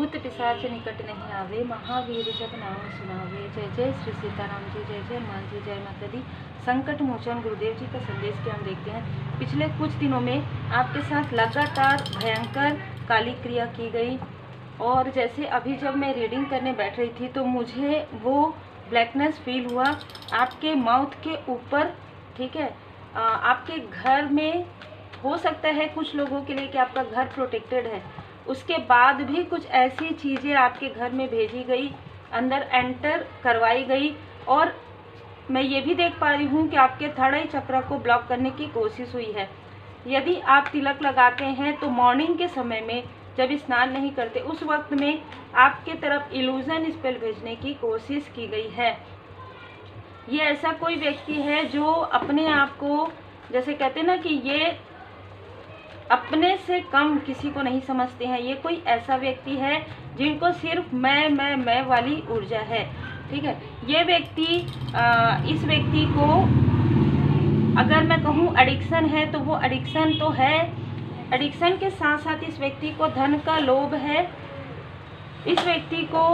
भूत पिशाच निकट नहीं आवे, महावीर जब नाम सुनावे। जय जय श्री सीताराम जी, जय जय माँ जी, जय माता दी। संकट मोचन गुरुदेव जी का संदेश के हम देखते हैं। पिछले कुछ दिनों में आपके साथ लगातार भयंकर काली क्रिया की गई, और जैसे अभी जब मैं रीडिंग करने बैठ रही थी तो मुझे वो ब्लैकनेस फील हुआ आपके माउथ के ऊपर। ठीक है, आपके घर में हो सकता है कुछ लोगों के लिए कि आपका घर प्रोटेक्टेड है, उसके बाद भी कुछ ऐसी चीज़ें आपके घर में भेजी गई, अंदर एंटर करवाई गई। और मैं ये भी देख पा रही हूँ कि आपके थर्ड आई चक्र को ब्लॉक करने की कोशिश हुई है। यदि आप तिलक लगाते हैं तो मॉर्निंग के समय में जब स्नान नहीं करते उस वक्त में आपके तरफ इल्यूजन स्पेल भेजने की कोशिश की गई है। ये ऐसा कोई व्यक्ति है जो अपने आप को, जैसे कहते हैं ना कि ये अपने से कम किसी को नहीं समझते हैं। ये कोई ऐसा व्यक्ति है जिनको सिर्फ मैं वाली ऊर्जा है। ठीक है, ये व्यक्ति इस व्यक्ति को अगर मैं कहूँ एडिक्शन है तो वो एडिक्शन तो है। एडिक्शन के साथ साथ इस व्यक्ति को धन का लोभ है। इस व्यक्ति को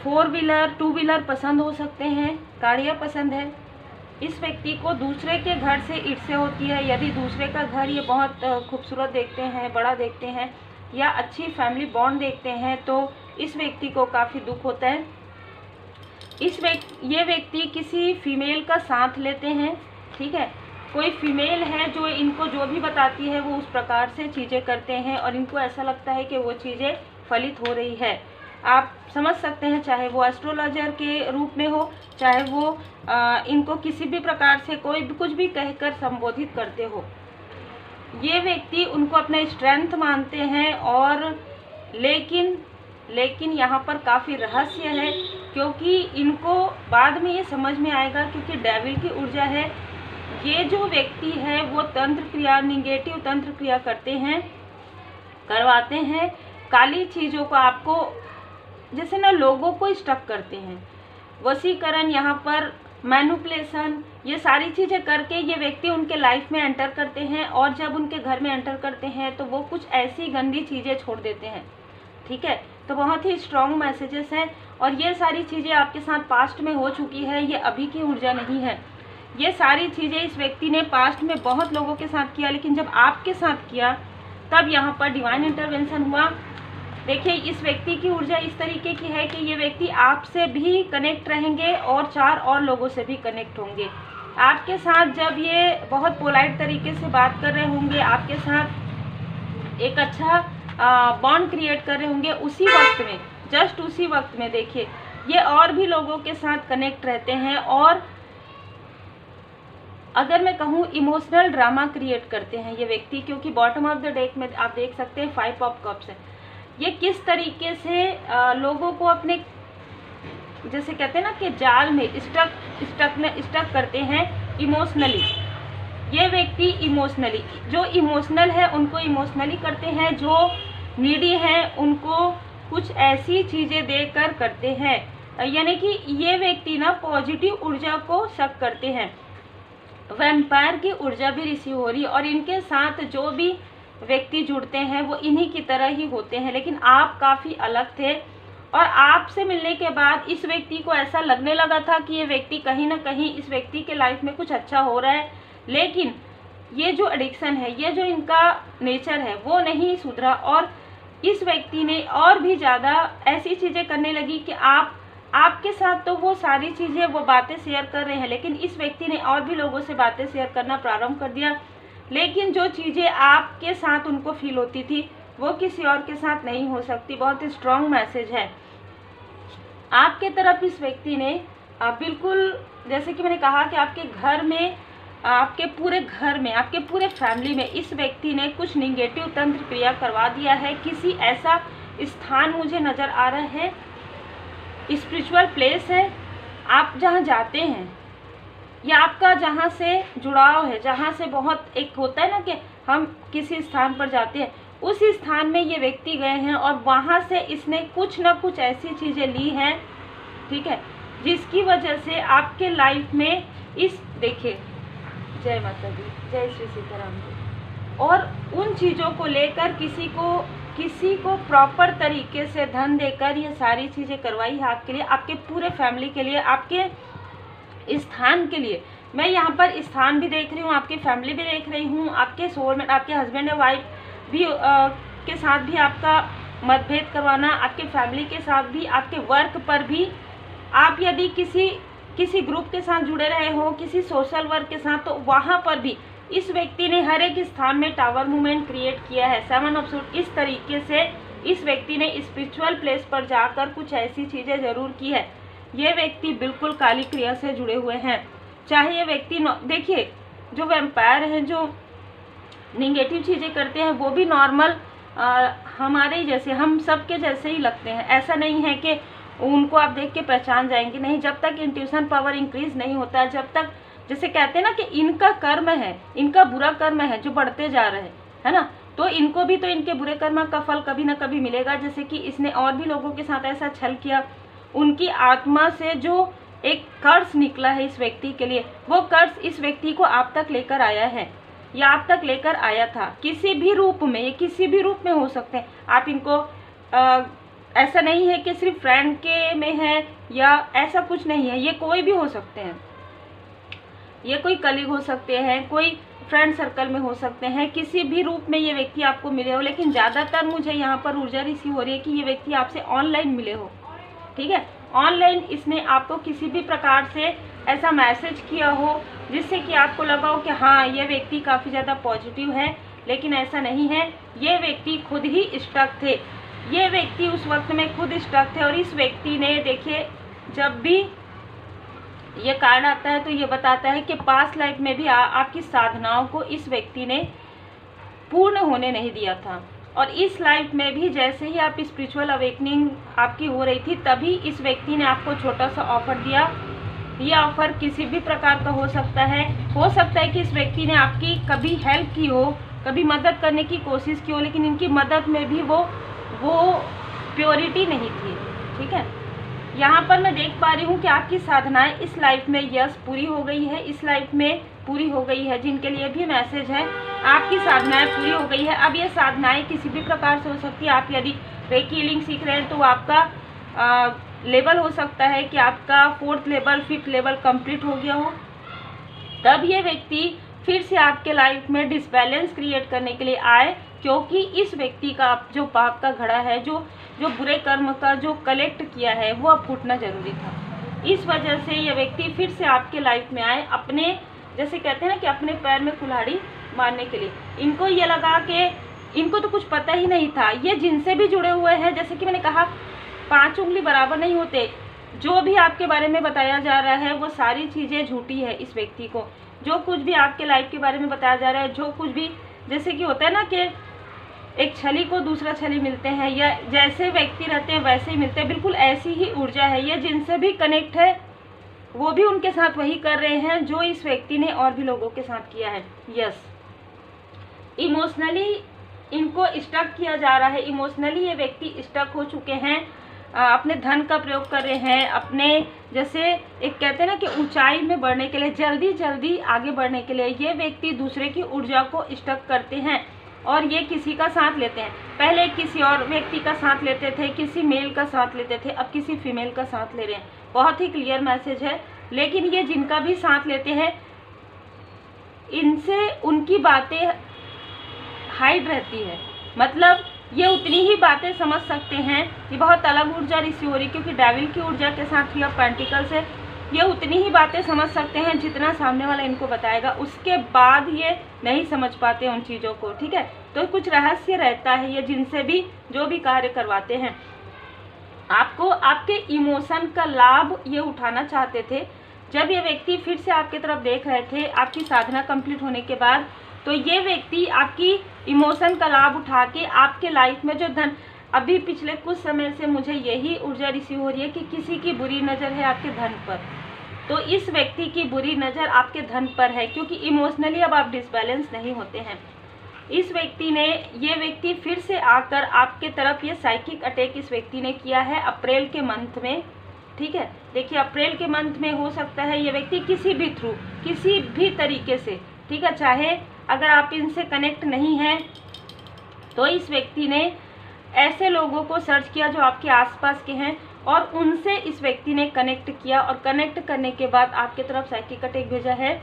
4 व्हीलर 2 व्हीलर पसंद हो सकते हैं, गाड़ियाँ पसंद है। इस व्यक्ति को दूसरे के घर से ईर्ष्या होती है। यदि दूसरे का घर ये बहुत खूबसूरत देखते हैं, बड़ा देखते हैं या अच्छी फैमिली बॉन्ड देखते हैं तो इस व्यक्ति को काफ़ी दुख होता है। ये व्यक्ति किसी फीमेल का साथ लेते हैं। ठीक है, कोई फीमेल है जो इनको जो भी बताती है वो उस प्रकार से चीज़ें करते हैं और इनको ऐसा लगता है कि वो चीज़ें फलित हो रही है। आप समझ सकते हैं, चाहे वो एस्ट्रोलॉजर के रूप में हो, चाहे वो इनको किसी भी प्रकार से कोई भी कुछ भी कहकर संबोधित करते हो। ये व्यक्ति उनको अपना स्ट्रेंथ मानते हैं। और लेकिन यहाँ पर काफ़ी रहस्य है, क्योंकि इनको बाद में ये समझ में आएगा, क्योंकि डेविल की ऊर्जा है। ये जो व्यक्ति है वो तंत्र क्रिया, निगेटिव तंत्र क्रिया करवाते हैं। काली चीज़ों को आपको, जैसे ना लोगों को स्टक करते हैं, वशीकरण, यहाँ पर मैनिपुलेशन, ये सारी चीज़ें करके ये व्यक्ति उनके लाइफ में एंटर करते हैं। और जब उनके घर में एंटर करते हैं तो वो कुछ ऐसी गंदी चीज़ें छोड़ देते हैं। ठीक है, तो बहुत ही स्ट्रॉन्ग मैसेजेस हैं। और ये सारी चीज़ें आपके साथ पास्ट में हो चुकी है, ये अभी की ऊर्जा नहीं है। ये सारी चीज़ें इस व्यक्ति ने पास्ट में बहुत लोगों के साथ किया, लेकिन जब आपके साथ किया तब यहाँ पर डिवाइन इंटरवेंशन हुआ। देखिए, इस व्यक्ति की ऊर्जा इस तरीके की है कि ये व्यक्ति आपसे भी कनेक्ट रहेंगे और 4 और लोगों से भी कनेक्ट होंगे। आपके साथ जब ये बहुत पोलाइट तरीके से बात कर रहे होंगे, आपके साथ एक अच्छा बॉन्ड क्रिएट कर रहे होंगे, उसी वक्त में, जस्ट उसी वक्त में देखिए ये और भी लोगों के साथ कनेक्ट रहते हैं। और अगर मैं कहूँ इमोशनल ड्रामा क्रिएट करते हैं ये व्यक्ति, क्योंकि बॉटम ऑफ द डेक में आप देख सकते हैं 5 ऑफ कप्स है। ये किस तरीके से लोगों को अपने, जैसे कहते हैं ना कि जाल में स्टक करते हैं इमोशनली। ये व्यक्ति इमोशनली, जो इमोशनल है उनको इमोशनली करते हैं, जो नीडी है उनको कुछ ऐसी चीज़ें देकर करते हैं। यानी कि ये व्यक्ति ना पॉजिटिव ऊर्जा को शक करते हैं। वैम्पायर की ऊर्जा भी रिसीव हो रही है और इनके साथ जो भी व्यक्ति जुड़ते हैं वो इन्हीं की तरह ही होते हैं। लेकिन आप काफ़ी अलग थे, और आपसे मिलने के बाद इस व्यक्ति को ऐसा लगने लगा था कि ये व्यक्ति कहीं ना कहीं, इस व्यक्ति के लाइफ में कुछ अच्छा हो रहा है। लेकिन ये जो एडिक्शन है, ये जो इनका नेचर है वो नहीं सुधरा, और इस व्यक्ति ने और भी ज़्यादा ऐसी चीज़ें करने लगी कि आपके साथ तो वो सारी चीज़ें, वो बातें शेयर कर रहे हैं, लेकिन इस व्यक्ति ने और भी लोगों से बातें शेयर करना प्रारंभ कर दिया। लेकिन जो चीज़ें आपके साथ उनको फील होती थी वो किसी और के साथ नहीं हो सकती। बहुत स्ट्रॉन्ग मैसेज है आपके तरफ। इस व्यक्ति ने बिल्कुल, जैसे कि मैंने कहा कि आपके घर में, आपके पूरे घर में, आपके पूरे फैमिली में इस व्यक्ति ने कुछ निगेटिव तंत्र क्रिया करवा दिया है। किसी ऐसा स्थान मुझे नज़र आ रहा है, स्पिरिचुअल प्लेस है, आप जहाँ जाते हैं या आपका जहाँ से जुड़ाव है, जहाँ से बहुत एक होता है ना कि हम किसी स्थान पर जाते हैं, उस स्थान में ये व्यक्ति गए हैं और वहाँ से इसने कुछ ना कुछ ऐसी चीज़ें ली हैं। ठीक है, जिसकी वजह से आपके लाइफ में देखिए, जय माता दी, जय श्री सीताराम जी। और उन चीज़ों को लेकर किसी को प्रॉपर तरीके से धन देकर ये सारी चीज़ें करवाई है आपके लिए, आपके पूरे फैमिली के लिए, आपके स्थान के लिए। मैं यहाँ पर स्थान भी देख रही हूँ, आपकी फैमिली भी देख रही हूँ, आपके सोलमेट, आपके हस्बैंड या वाइफ भी के साथ भी आपका मतभेद करवाना, आपके फैमिली के साथ भी, आपके वर्क पर भी। आप यदि किसी ग्रुप के साथ जुड़े रहे हो, किसी सोशल वर्क के साथ, तो वहाँ पर भी इस व्यक्ति ने हर एक स्थान में टावर मूवमेंट क्रिएट किया है। 7 ऑफ सूट, इस तरीके से इस व्यक्ति ने स्पिरिचुअल प्लेस पर जाकर कुछ ऐसी चीज़ें ज़रूर की है। ये व्यक्ति बिल्कुल काली क्रिया से जुड़े हुए हैं। चाहे ये व्यक्ति देखिए, जो वैम्पायर हैं, जो निगेटिव चीज़ें करते हैं, वो भी नॉर्मल हमारे जैसे, हम सब के जैसे ही लगते हैं। ऐसा नहीं है कि उनको आप देख के पहचान जाएंगे, नहीं। जब तक इंट्यूशन पावर इंक्रीज नहीं होता, जब तक, जैसे कहते हैं ना कि इनका कर्म है, इनका बुरा कर्म है जो बढ़ते जा रहे हैं, है ना, तो इनको भी तो इनके बुरे कर्म का फल कभी ना कभी मिलेगा। जैसे कि इसने और भी लोगों के साथ ऐसा छल किया, उनकी आत्मा से जो एक कर्ज निकला है इस व्यक्ति के लिए, वो कर्ज इस व्यक्ति को आप तक लेकर आया है, या आप तक लेकर आया था, किसी भी रूप में। ये किसी भी रूप में हो सकते हैं। आप इनको ऐसा नहीं है कि सिर्फ फ्रेंड के में है या ऐसा कुछ नहीं है, ये कोई भी हो सकते हैं। ये कोई कलीग हो सकते हैं, कोई फ्रेंड सर्कल में हो सकते हैं, किसी भी रूप में ये व्यक्ति आपको मिले हो। लेकिन ज़्यादातर मुझे यहाँ पर ऊर्जा रिसीव हो रही है कि ये व्यक्ति आपसे ऑनलाइन मिले हो, ठीक है। ऑनलाइन इसने आपको किसी भी प्रकार से ऐसा मैसेज किया हो जिससे कि आपको लगा हो कि हाँ, ये व्यक्ति काफ़ी ज़्यादा पॉजिटिव है, लेकिन ऐसा नहीं है। ये व्यक्ति खुद ही स्टक थे, ये व्यक्ति उस वक्त में खुद स्टक थे। और इस व्यक्ति ने, देखिए, जब भी ये कार्ड आता है तो ये बताता है कि पास्ट लाइफ में भी आपकी साधनाओं को इस व्यक्ति ने पूर्ण होने नहीं दिया था, और इस लाइफ में भी जैसे ही आप स्पिरिचुअल अवेकनिंग आपकी हो रही थी, तभी इस व्यक्ति ने आपको छोटा सा ऑफर दिया। ये ऑफर किसी भी प्रकार का हो सकता है कि इस व्यक्ति ने आपकी कभी हेल्प की हो, कभी मदद करने की कोशिश की हो, लेकिन इनकी मदद में भी वो प्योरिटी नहीं थी, ठीक है। यहाँ पर मैं देख पा रही हूँ कि आपकी साधनाएं इस लाइफ में यस पूरी हो गई है, इस लाइफ में पूरी हो गई है। जिनके लिए भी मैसेज है, आपकी साधनाएं पूरी हो गई है। अब ये साधनाएं किसी भी प्रकार से हो सकती है। आप यदि रेकी हीलिंग सीख रहे हैं तो आपका लेवल हो सकता है कि आपका 4th level 5th level complete हो गया हो। तब ये व्यक्ति फिर से आपके लाइफ में डिसबैलेंस क्रिएट करने के लिए आए, क्योंकि इस व्यक्ति का जो पाप का घड़ा है, जो बुरे कर्म का जो कलेक्ट किया है, वो अब फूटना जरूरी था। इस वजह से ये व्यक्ति फिर से आपके लाइफ में आए, अपने, जैसे कहते हैं ना कि अपने पैर में कुल्हाड़ी मारने के लिए। इनको ये लगा कि इनको तो कुछ पता ही नहीं था। ये जिनसे भी जुड़े हुए हैं, जैसे कि मैंने कहा, 5 उंगली बराबर नहीं होते। जो भी आपके बारे में बताया जा रहा है वो सारी चीज़ें झूठी है। इस व्यक्ति को जो कुछ भी आपके लाइफ के बारे में बताया जा रहा है, जो कुछ भी, जैसे कि होता है ना कि एक छली को दूसरा छली मिलते हैं, या जैसे व्यक्ति रहते हैं वैसे ही मिलते हैं, बिल्कुल ऐसी ही ऊर्जा है। ये जिनसे भी कनेक्ट है वो भी उनके साथ वही कर रहे हैं जो इस व्यक्ति ने और भी लोगों के साथ किया है। यस, इमोशनली इनको स्टक किया जा रहा है। इमोशनली ये व्यक्ति स्टक हो चुके हैं, अपने धन का प्रयोग कर रहे हैं, अपने, जैसे एक कहते हैं ना कि ऊंचाई में बढ़ने के लिए, जल्दी जल्दी आगे बढ़ने के लिए ये व्यक्ति दूसरे की ऊर्जा को स्टक करते हैं और ये किसी का साथ लेते हैं। पहले किसी और व्यक्ति का साथ लेते थे, किसी मेल का साथ लेते थे, अब किसी फीमेल का साथ ले रहे हैं। बहुत ही क्लियर मैसेज है। लेकिन ये जिनका भी साथ लेते हैं, इनसे उनकी बातें हाइड रहती है, मतलब ये उतनी ही बातें समझ सकते हैं। ये बहुत अलग ऊर्जा रिसीव हो रही, क्योंकि डेविल की ऊर्जा के साथ या पेंटिकल से ये उतनी ही बातें समझ सकते हैं जितना सामने वाला इनको बताएगा। उसके बाद ये नहीं समझ पाते उन चीज़ों को, ठीक है। तो कुछ रहस्य रहता है। ये जिनसे भी जो भी कार्य करवाते हैं, आपको आपके इमोशन का लाभ ये उठाना चाहते थे। जब ये व्यक्ति फिर से आपकी तरफ देख रहे थे आपकी साधना कंप्लीट होने के बाद, तो ये व्यक्ति आपकी इमोशन का लाभ उठा के आपके लाइफ में जो धन, अभी पिछले कुछ समय से मुझे यही ऊर्जा रिसीव हो रही है कि किसी की बुरी नज़र है आपके धन पर, तो इस व्यक्ति की बुरी नज़र आपके धन पर है, क्योंकि इमोशनली अब आप डिसबैलेंस नहीं होते हैं। इस व्यक्ति ने, ये व्यक्ति फिर से आकर आपके तरफ ये साइकिक अटैक इस व्यक्ति ने किया है अप्रैल के मंथ में, ठीक है। देखिए अप्रैल के मंथ में हो सकता है ये व्यक्ति किसी भी थ्रू, किसी भी तरीके से, ठीक है, चाहे अगर आप इनसे कनेक्ट नहीं हैं तो इस व्यक्ति ने ऐसे लोगों को सर्च किया जो आपके आसपास के हैं और उनसे इस व्यक्ति ने कनेक्ट किया, और कनेक्ट करने के बाद आपके तरफ साइकिक अटैक भेजा है,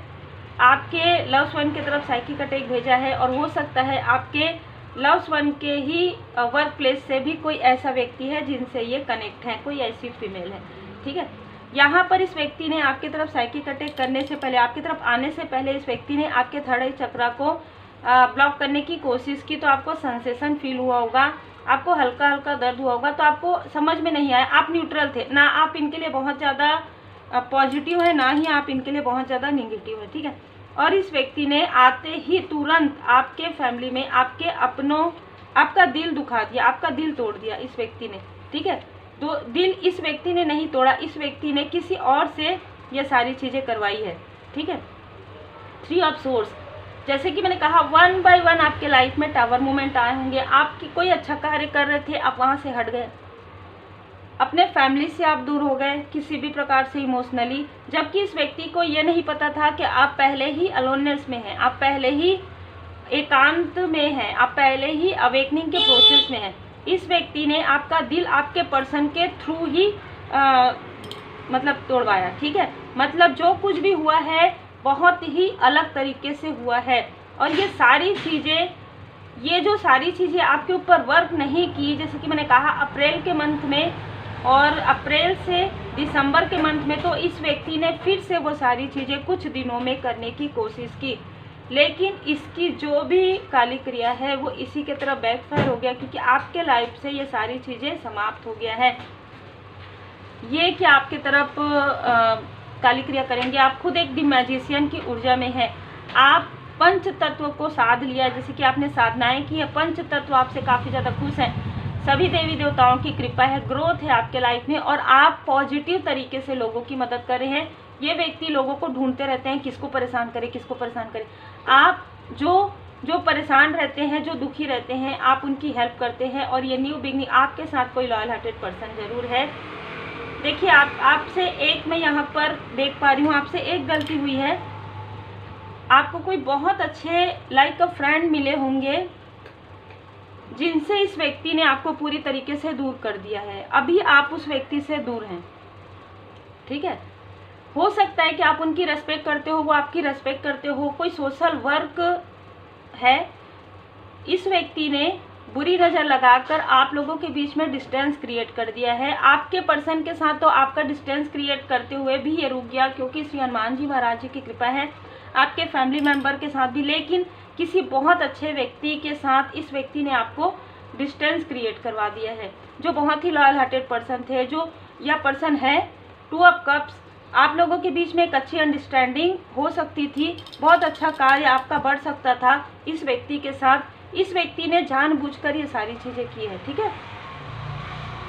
आपके लव्स वन की तरफ साइकिक अटैक भेजा है, और हो सकता है आपके लव्स वन के ही वर्क प्लेस से भी कोई ऐसा व्यक्ति है जिनसे ये कनेक्ट है, कोई ऐसी फीमेल है। ठीक है, यहाँ पर इस व्यक्ति ने आपकी तरफ साइकिक अटैक करने से पहले, आपकी तरफ आने से पहले इस व्यक्ति ने आपके थर्ड आई चक्रा को ब्लॉक करने की कोशिश की, तो आपको सेंसेशन फील हुआ होगा, आपको हल्का हल्का दर्द हुआ होगा, तो आपको समझ में नहीं आया, आप न्यूट्रल थे ना, आप इनके लिए बहुत ज़्यादा पॉजिटिव है ना ही आप इनके लिए बहुत ज़्यादा नेगेटिव है। ठीक है, और इस व्यक्ति ने आते ही तुरंत आपके फैमिली में आपके अपनों आपका दिल दुखा दिया, आपका दिल तोड़ दिया इस व्यक्ति ने। ठीक है, तो दिल इस व्यक्ति ने नहीं तोड़ा, इस व्यक्ति ने किसी और से ये सारी चीज़ें करवाई है। ठीक है, 3 ऑफ सोर्स, जैसे कि मैंने कहा 1 बाय 1 आपके लाइफ में टावर मोमेंट आए होंगे, आपकी कोई अच्छा कार्य कर रहे थे, आप वहाँ से हट गए, अपने फैमिली से आप दूर हो गए किसी भी प्रकार से इमोशनली, जबकि इस व्यक्ति को ये नहीं पता था कि आप पहले ही अलोननेस में हैं, आप पहले ही एकांत में हैं, आप पहले ही अवेकनिंग के प्रोसेस में हैं। इस व्यक्ति ने आपका दिल आपके पर्सन के थ्रू ही मतलब तोड़वाया। ठीक है, मतलब जो कुछ भी हुआ है बहुत ही अलग तरीके से हुआ है, और ये जो सारी चीज़ें आपके ऊपर वर्क नहीं की, जैसे कि मैंने कहा अप्रैल के मंथ में और अप्रैल से दिसंबर के मंथ में, तो इस व्यक्ति ने फिर से वो सारी चीज़ें कुछ दिनों में करने की कोशिश की, लेकिन इसकी जो भी काली क्रिया है वो इसी के तरफ बैकफायर हो गया, क्योंकि आपके लाइफ से ये सारी चीज़ें समाप्त हो गया है। ये कि आपके तरफ काली क्रिया करेंगे, आप खुद एक दी मैजिशियन की ऊर्जा में है, आप पंच तत्व को साध लिया, जैसे कि आपने साधनाएं की है, पंच तत्व आपसे काफ़ी ज़्यादा खुश हैं, सभी देवी देवताओं की कृपा है, ग्रोथ है आपके लाइफ में, और आप पॉजिटिव तरीके से लोगों की मदद कर रहे हैं। ये व्यक्ति लोगों को ढूंढते रहते हैं, किसको परेशान करे, किसको परेशान करे, आप जो परेशान रहते हैं, जो दुखी रहते हैं, आप उनकी हेल्प करते हैं, और ये न्यू बिगनिंग आपके साथ कोई लॉयल हार्टेड पर्सन जरूर है। देखिए आपसे एक मैं यहाँ पर देख पा रही हूँ, आपसे एक गलती हुई है, आपको कोई बहुत अच्छे लाइक अ फ्रेंड मिले होंगे जिनसे इस व्यक्ति ने आपको पूरी तरीके से दूर कर दिया है, अभी आप उस व्यक्ति से दूर हैं। ठीक है, हो सकता है कि आप उनकी रेस्पेक्ट करते हो, वो आपकी रेस्पेक्ट करते हो, कोई सोशल वर्क है, इस व्यक्ति ने बुरी नज़र लगाकर आप लोगों के बीच में डिस्टेंस क्रिएट कर दिया है। आपके पर्सन के साथ तो आपका डिस्टेंस क्रिएट करते हुए भी ये रुक गया, क्योंकि श्री हनुमान जी महाराज जी की कृपा है, आपके फैमिली मेंबर के साथ भी, लेकिन किसी बहुत अच्छे व्यक्ति के साथ इस व्यक्ति ने आपको डिस्टेंस क्रिएट करवा दिया है, जो बहुत ही लॉयल हार्टेड पर्सन थे, जो यह पर्सन है 2 ऑफ कप्स। आप लोगों के बीच में एक अच्छी अंडरस्टैंडिंग हो सकती थी, बहुत अच्छा कार्य आपका बढ़ सकता था इस व्यक्ति के साथ। इस व्यक्ति ने जानबूझकर ये सारी चीज़ें की है। ठीक है,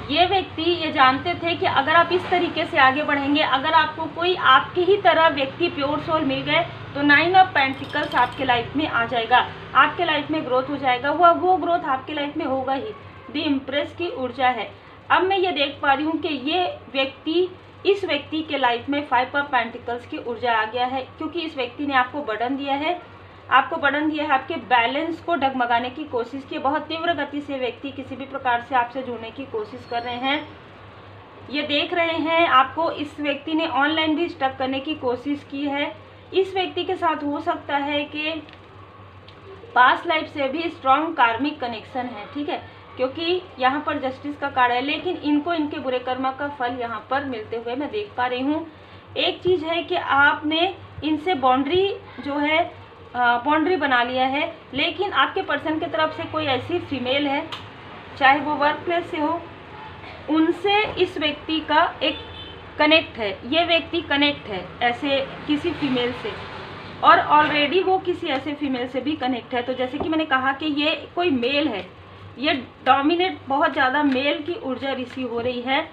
ये व्यक्ति ये जानते थे कि अगर आप इस तरीके से आगे बढ़ेंगे, अगर आपको कोई आपके ही तरह व्यक्ति प्योर सोल मिल गए, तो 9 ऑफ पेंटिकल्स आपके लाइफ में आ जाएगा, आपके लाइफ में ग्रोथ हो जाएगा, वो ग्रोथ आपके लाइफ में होगा ही। द इम्प्रेस की ऊर्जा है। अब मैं ये देख पा रही हूँ कि ये व्यक्ति, इस व्यक्ति के लाइफ में 5 ऑफ पेंटिकल्स की ऊर्जा आ गया है, क्योंकि इस व्यक्ति ने आपको बर्डन दिया है, आपके बैलेंस को डगमगाने की कोशिश की। बहुत तीव्र गति से व्यक्ति किसी भी प्रकार से आपसे जुड़ने की कोशिश कर रहे हैं, ये देख रहे हैं आपको। इस व्यक्ति ने ऑनलाइन भी स्टक करने की कोशिश की है। इस व्यक्ति के साथ हो सकता है कि पास्ट लाइफ से भी स्ट्रॉन्ग कार्मिक कनेक्शन है। ठीक है, क्योंकि यहाँ पर जस्टिस का कार्ड है, लेकिन इनको इनके बुरे कर्म का फल यहाँ पर मिलते हुए मैं देख पा रही हूँ। एक चीज़ है कि आपने इनसे बाउंड्री बना लिया है, लेकिन आपके पर्सन की तरफ से कोई ऐसी फीमेल है, चाहे वो वर्क प्लेस से हो, उनसे इस व्यक्ति का एक कनेक्ट है, ये व्यक्ति कनेक्ट है ऐसे किसी फीमेल से, और ऑलरेडी वो किसी ऐसे फीमेल से भी कनेक्ट है। तो जैसे कि मैंने कहा कि ये कोई मेल है, ये डोमिनेट बहुत ज़्यादा मेल की ऊर्जा रिसीव हो रही है।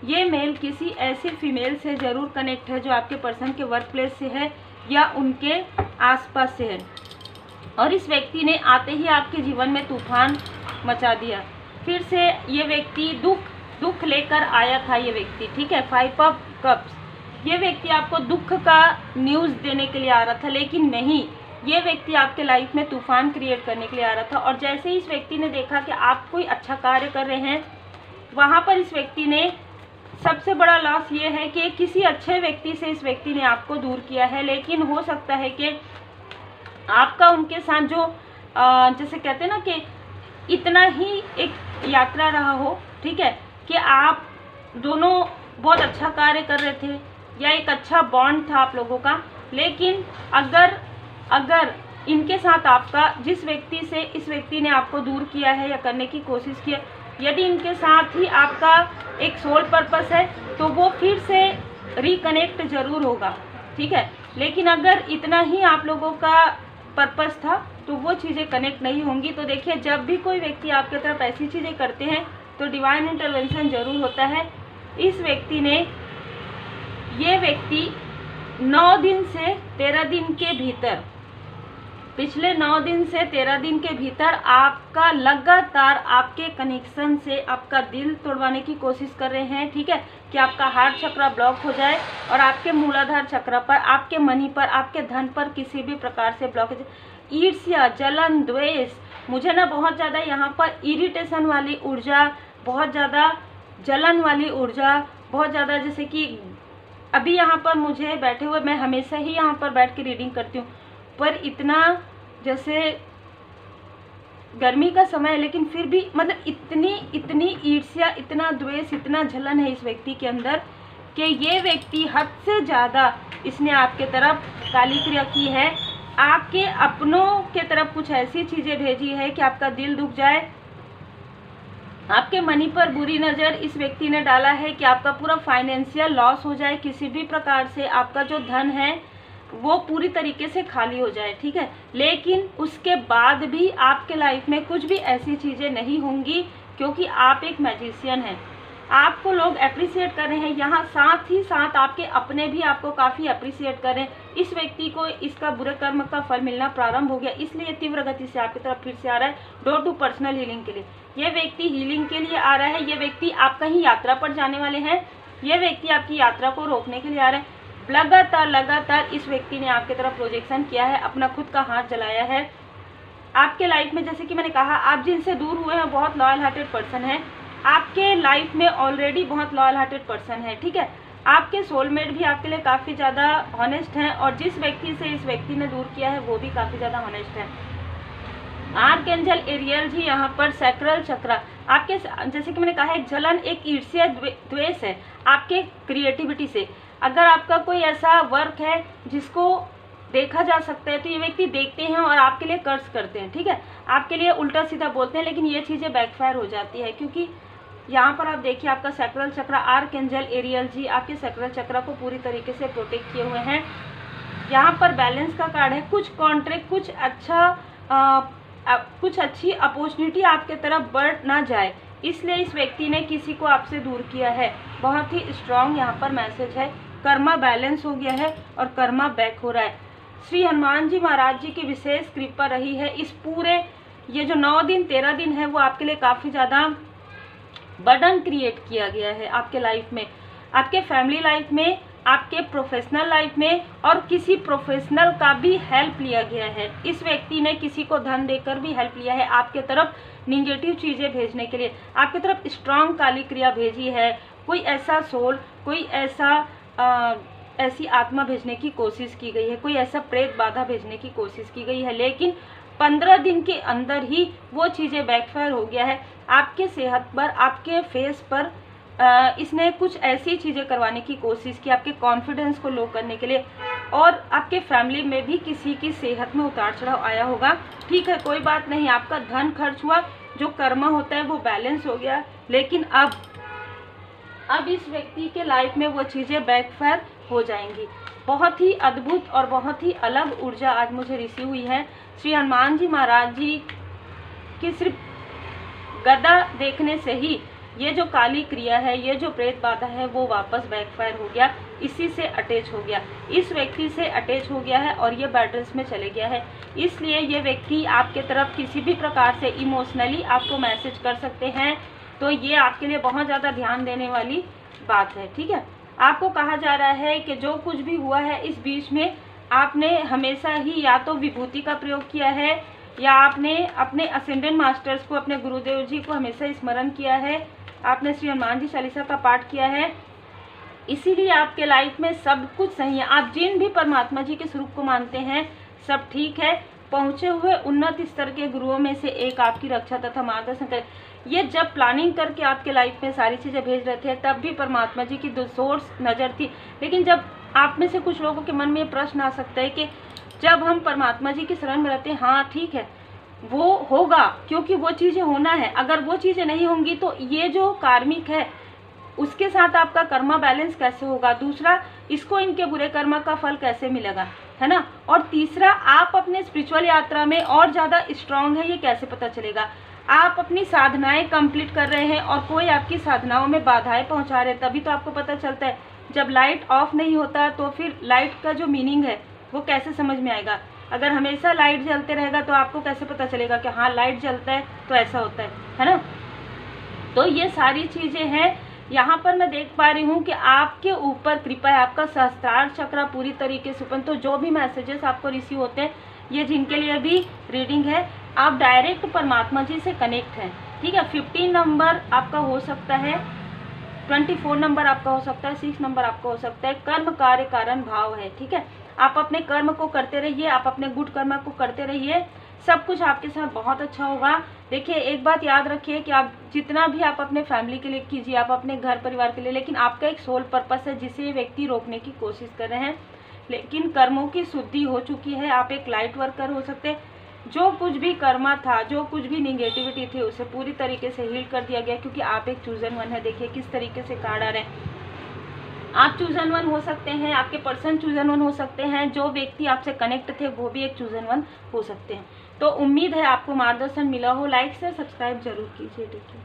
ये मेल किसी ऐसी फीमेल से ज़रूर कनेक्ट है जो आपके पर्सन के वर्क प्लेस से है या उनके आसपास से है, और इस व्यक्ति ने आते ही आपके जीवन में तूफान मचा दिया। फिर से ये व्यक्ति दुख लेकर आया था ये व्यक्ति। ठीक है, 5 ऑफ कप्स, ये व्यक्ति आपको दुख का न्यूज़ देने के लिए आ रहा था, लेकिन नहीं, ये व्यक्ति आपके लाइफ में तूफान क्रिएट करने के लिए आ रहा था, और जैसे ही इस व्यक्ति ने देखा कि आप कोई अच्छा कार्य कर रहे हैं, वहाँ पर इस व्यक्ति ने, सबसे बड़ा लॉस ये है कि किसी अच्छे व्यक्ति से इस व्यक्ति ने आपको दूर किया है। लेकिन हो सकता है कि आपका उनके साथ जो जैसे कहते हैं ना कि इतना ही एक यात्रा रहा हो, ठीक है, कि आप दोनों बहुत अच्छा कार्य कर रहे थे या एक अच्छा बॉन्ड था आप लोगों का। लेकिन अगर इनके साथ आपका, जिस व्यक्ति से इस व्यक्ति ने आपको दूर किया है या करने की कोशिश की है, यदि इनके साथ ही आपका एक सोल पर्पस है तो वो फिर से रिकनेक्ट जरूर होगा, ठीक है। लेकिन अगर इतना ही आप लोगों का पर्पस था तो वो चीज़ें कनेक्ट नहीं होंगी। तो देखिए, जब भी कोई व्यक्ति आपके तरफ ऐसी चीज़ें करते हैं तो डिवाइन इंटरवेंशन जरूर होता है। इस व्यक्ति ने, ये व्यक्ति 9 दिन से 13 दिन के भीतर, पिछले 9 दिन से 13 दिन के भीतर आपका लगातार आपके कनेक्शन से आपका दिल तोड़वाने की कोशिश कर रहे हैं, ठीक है, कि आपका हार्ट चक्र ब्लॉक हो जाए और आपके मूलाधार चक्र पर, आपके मनी पर, आपके धन पर किसी भी प्रकार से ब्लॉकेज, ईर्ष्या, जलन, द्वेष, मुझे ना बहुत ज़्यादा यहाँ पर इरिटेशन वाली ऊर्जा, बहुत ज़्यादा जलन वाली ऊर्जा, बहुत ज़्यादा, जैसे कि अभी यहाँ पर मुझे बैठे हुए, मैं हमेशा ही यहाँ पर बैठ के रीडिंग करती हूँ, पर इतना जैसे गर्मी का समय है लेकिन फिर भी मतलब इतनी ईर्ष्या, इतना द्वेष, इतना जलन है इस व्यक्ति के अंदर कि ये व्यक्ति हद से ज़्यादा इसने आपके तरफ काली क्रिया की है। आपके अपनों के तरफ कुछ ऐसी चीज़ें भेजी है कि आपका दिल दुख जाए। आपके मनी पर बुरी नज़र इस व्यक्ति ने डाला है कि आपका पूरा फाइनेंशियल लॉस हो जाए, किसी भी प्रकार से आपका जो धन है वो पूरी तरीके से खाली हो जाए, ठीक है। लेकिन उसके बाद भी आपके लाइफ में कुछ भी ऐसी चीज़ें नहीं होंगी, क्योंकि आप एक मैजिशियन हैं। आपको लोग अप्रिशिएट कर रहे हैं, यहाँ साथ ही साथ आपके अपने भी आपको काफ़ी अप्रिशिएट कर रहे हैं। इस व्यक्ति को इसका बुरे कर्म का फल मिलना प्रारंभ हो गया, इसलिए तीव्र गति से आपकी तरफ फिर से आ रहा है डोर टू पर्सनल हीलिंग के लिए। ये व्यक्ति हीलिंग के लिए आ रहा है। ये व्यक्ति आप कहीं यात्रा पर जाने वाले हैं, ये व्यक्ति आपकी यात्रा को रोकने के लिए आ रहे हैं। लगातार इस व्यक्ति ने आपके तरफ प्रोजेक्शन किया है, अपना खुद का हाथ जलाया है। आपके लाइफ में, जैसे कि मैंने कहा, आप जिनसे दूर हुए हैं बहुत लॉयल हार्टेड पर्सन है। आपके लाइफ में ऑलरेडी बहुत लॉयल हार्टेड पर्सन है, ठीक है। आपके सोलमेट भी आपके लिए काफ़ी ज़्यादा हॉनेस्ट हैं, और जिस व्यक्ति से इस व्यक्ति ने दूर किया है वो भी काफ़ी ज़्यादा हॉनेस्ट है। आर्कएंजल एरियल जी यहाँ पर सैक्रल चक्र, आपके, जैसे कि मैंने कहा, एक जलन, एक ईर्ष्या, द्वेष है आपके क्रिएटिविटी से। अगर आपका कोई ऐसा वर्क है जिसको देखा जा सकता है तो ये व्यक्ति देखते हैं और आपके लिए कर्ज करते हैं, ठीक है, आपके लिए उल्टा सीधा बोलते हैं, लेकिन ये चीज़ें बैकफायर हो जाती है। क्योंकि यहाँ पर आप देखिए, आपका सैक्रल चक्र, आर्कएंजल एरियल जी आपके सैक्रल चक्र को पूरी तरीके से प्रोटेक्ट किए हुए हैं। यहाँ पर बैलेंस का कार्ड है, कुछ कॉन्ट्रैक्ट, कुछ अच्छी अपॉर्चुनिटी आपके तरफ बढ़ ना जाए, इसलिए इस व्यक्ति ने किसी को आपसे दूर किया है। बहुत ही स्ट्रांग यहाँ पर मैसेज है। कर्मा बैलेंस हो गया है और कर्मा बैक हो रहा है। श्री हनुमान जी महाराज जी की विशेष कृपा रही है। इस पूरे ये जो 9 दिन 13 दिन है वो आपके लिए काफ़ी ज़्यादा बर्डन क्रिएट किया गया है आपके लाइफ में, आपके फैमिली लाइफ में, आपके प्रोफेशनल लाइफ में, और किसी प्रोफेशनल का भी हेल्प लिया गया है। इस व्यक्ति ने किसी को धन देकर भी हेल्प लिया है आपके तरफ निगेटिव चीज़ें भेजने के लिए, आपके तरफ स्ट्रांग काली क्रिया भेजी है। कोई ऐसा सोल, कोई ऐसी आत्मा भेजने की कोशिश की गई है, कोई ऐसा प्रेत बाधा भेजने की कोशिश की गई है, लेकिन 15 दिन के अंदर ही वो चीज़ें बैकफायर हो गया है। आपके सेहत पर, आपके फेस पर इसने कुछ ऐसी चीज़ें करवाने की कोशिश की आपके कॉन्फिडेंस को लो करने के लिए, और आपके फैमिली में भी किसी की सेहत में उतार चढ़ाव आया होगा। ठीक है, कोई बात नहीं, आपका धन खर्च हुआ, जो कर्मा होता है वो बैलेंस हो गया, लेकिन अब इस व्यक्ति के लाइफ में वो चीज़ें बैकफायर हो जाएंगी। बहुत ही अद्भुत और बहुत ही अलग ऊर्जा आज मुझे रिसीव हुई है। श्री हनुमान जी महाराज जी की सिर्फ गदा देखने से ही ये जो काली क्रिया है, ये जो प्रेत बाधा है, वो वापस बैकफायर हो गया, इसी से अटैच हो गया, इस व्यक्ति से अटैच हो गया है और ये बैटल्स में चले गया है। इसलिए ये व्यक्ति आपके तरफ किसी भी प्रकार से इमोशनली आपको मैसेज कर सकते हैं, तो ये आपके लिए बहुत ज़्यादा ध्यान देने वाली बात है। ठीक है, आपको कहा जा रहा है कि जो कुछ भी हुआ है इस बीच में, आपने हमेशा ही या तो विभूति का प्रयोग किया है, या आपने अपने असेंडेंट मास्टर्स को, अपने गुरुदेव जी को हमेशा स्मरण किया है, आपने श्री हनुमान जी चालीसा का पाठ किया है, इसीलिए आपके लाइफ में सब कुछ सही है। आप जिन भी परमात्मा जी के स्वरूप को मानते हैं सब ठीक है। पहुँचे हुए उन्नत स्तर के गुरुओं में से एक आपकी रक्षा तथा मार्गदर्शन करे। ये जब प्लानिंग करके आपके लाइफ में सारी चीज़ें भेज रहे थे तब भी परमात्मा जी की सोर्स नज़र थी। लेकिन जब आप में से कुछ लोगों के मन में ये प्रश्न आ सकता है कि जब हम परमात्मा जी की शरण में रहते हैं, हाँ ठीक है वो होगा क्योंकि वो चीज़ें होना है, अगर वो चीज़ें नहीं होंगी तो ये जो कार्मिक है उसके साथ आपका कर्मा बैलेंस कैसे होगा, दूसरा इसको इनके बुरे कर्मा का फल कैसे मिलेगा, है ना, और तीसरा आप अपने स्पिरिचुअल यात्रा में और ज़्यादा स्ट्रांग है ये कैसे पता चलेगा। आप अपनी साधनाएं कंप्लीट कर रहे हैं और कोई आपकी साधनाओं में बाधाएं पहुंचा रहे हैं, तभी तो आपको पता चलता है। जब लाइट ऑफ नहीं होता तो फिर लाइट का जो मीनिंग है वो कैसे समझ में आएगा। अगर हमेशा लाइट जलते रहेगा तो आपको कैसे पता चलेगा कि हाँ लाइट जलता है तो ऐसा होता है ना। तो ये सारी चीज़ें हैं। यहाँ पर मैं देख पा रही हूँ कि आपके ऊपर कृपा है, आपका सहस्त्रार चक्र पूरी तरीके से ओपन। तो जो भी मैसेजेस आपको रिसीव होते हैं ये जिनके लिए भी रीडिंग है, आप डायरेक्ट परमात्मा जी से कनेक्ट हैं, ठीक है। 15 नंबर आपका हो सकता है, 24 नंबर आपका हो सकता है, 6 नंबर आपका हो सकता है। कर्म कार्य कारण भाव है, ठीक है। आप अपने कर्म को करते रहिए, आप अपने गुड कर्म को करते रहिए, सब कुछ आपके साथ बहुत अच्छा होगा। देखिए एक बात याद रखिए कि आप जितना भी आप अपने फैमिली के लिए कीजिए, आप अपने घर परिवार के लिए, लेकिन आपका एक सोल पर्पस है जिसे ये व्यक्ति रोकने की कोशिश कर रहे हैं। लेकिन कर्मों की शुद्धि हो चुकी है, आप एक लाइट वर्कर हो सकते हैं। जो कुछ भी कर्मा था, जो कुछ भी निगेटिविटी थी उसे पूरी तरीके से हील कर दिया गया, क्योंकि आप एक चूजन वन है। देखिए किस तरीके से कार्ड आ रहे हैं। आप चूजन वन हो सकते हैं, आपके पर्सन चूजन वन हो सकते हैं, जो व्यक्ति आपसे कनेक्ट थे वो भी एक चूजन वन हो सकते हैं। तो उम्मीद है आपको मार्गदर्शन मिला हो। लाइक से सब्सक्राइब जरूर कीजिए। देखिए